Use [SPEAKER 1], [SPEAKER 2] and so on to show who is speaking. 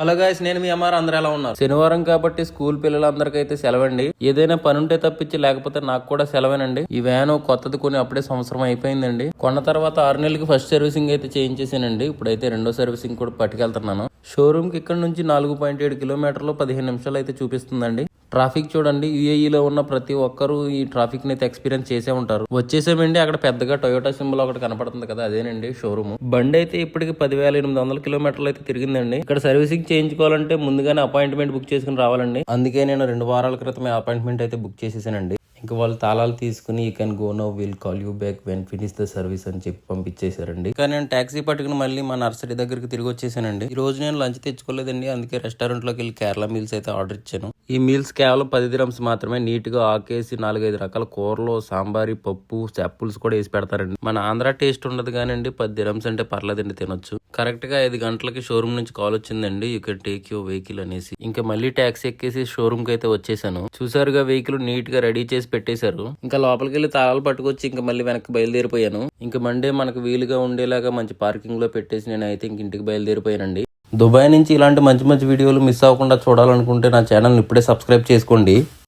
[SPEAKER 1] Hello guys, నేను మీ అమ్మారు. అందరూ ఎలా ఉన్నారు? శనివారం కాబట్టి స్కూల్ పిల్లలందరికైతే సెలవండి. ఏదైనా పని ఉంటే తప్పించి లేకపోతే నాకు కూడా సెలవేనండి. ఈ వ్యాన్ కొత్తది కొని అప్పుడే సంవత్సరం అయిపోయిందండి. కొన్న తర్వాత 6 నెలలకి ఫస్ట్ సర్వీసింగ్ అయితే చేయించేసానండి. ఇప్పుడైతే రెండో సర్వీసింగ్ కూడా పట్టుకెళ్తున్నాను. షోరూమ్ కి ఇక్కడ నుంచి 4.7 కిలోమీటర్లు 15 నిమిషాలు అయితే చూపిస్తుందండి. ట్రాఫిక్ చూడండి, యూఏఈలో ఉన్న ప్రతి ఒక్కరూ ఈ ట్రాఫిక్ ని అయితే ఎక్స్పీరియన్స్ చేసే ఉంటారు. వచ్చేసామండి. అక్కడ పెద్దగా టొయోటా సింబల్ ఒకటి కనపడుతుంది కదా, అదేనండి షోరూమ్. బండి అయితే ఇప్పటికి 10,800 కిలోమీటర్లు అయితే తిరిగిందండి. ఇక్కడ సర్వీసింగ్ చేయించుకోవాలంటే ముందుగానే అపాయింట్మెంట్ బుక్ చేసుకుని రావాలండి. అందుకే నేను 2 వారాల క్రితమే అపాయింట్మెంట్ అయితే బుక్ చేసేసానండి. ఇంకా వాళ్ళు తాళాలు తీసుకుని you can go now, will call you back when finish the service అని చెప్పి పంపించేశారండి. కానీ నేను టాక్సీ పట్టుకుని మళ్ళీ మా నర్సరీ దగ్గరికి తిరిగి వచ్చేసానండి. ఈ రోజు నేను లంచ్ తెచ్చుకోలేదండి, అందుకే రెస్టారెంట్ లోకి వెళ్ళి కేరళ మీల్స్ అయితే ఆర్డర్ ఇచ్చాను. ఈ మీల్స్ కేవలం 10 dirhams మాత్రమే. నీట్ గా ఆకేసి 4-5 రకాల కూరలు, సాంబారి, పప్పు, చాప్పుల్స్ కూడా వేసి పెడతారండి. మన ఆంధ్ర టేస్ట్ ఉండదు కానండి 10 dirhams అంటే పర్లేదండి, తినొచ్చు. కరెక్ట్ గా 5 గంటలకి షోరూమ్ నుంచి కాల్ వచ్చిందండి, you can take your vehicle అనేసి. ఇంకా మళ్ళీ టాక్సీ ఎక్కేసి షోరూమ్ కి అయితే వచ్చేసాను. చూసారుగా, వెహికల్ నీట్ గా రెడీ చేసి పెట్టేశారు. ఇంకా లోపలికి వెళ్ళి తాళాలు పట్టుకొచ్చి ఇంకా మళ్ళీ వెనక్కి బయలుదేరిపోయాను. ఇంకా మండే మనకు వీలుగా ఉండేలాగా మంచి పార్కింగ్ లో పెట్టేసి నేను అయితే ఇంటికి బయలుదేరిపోయానండి. దుబాయ్ నుంచి ఇలాంటి మంచి మంచి వీడియోలు మిస్ అవ్వకుండా చూడాలనుకుంటే నా ఛానల్ ఇప్పుడే సబ్స్క్రైబ్ చేసుకోండి.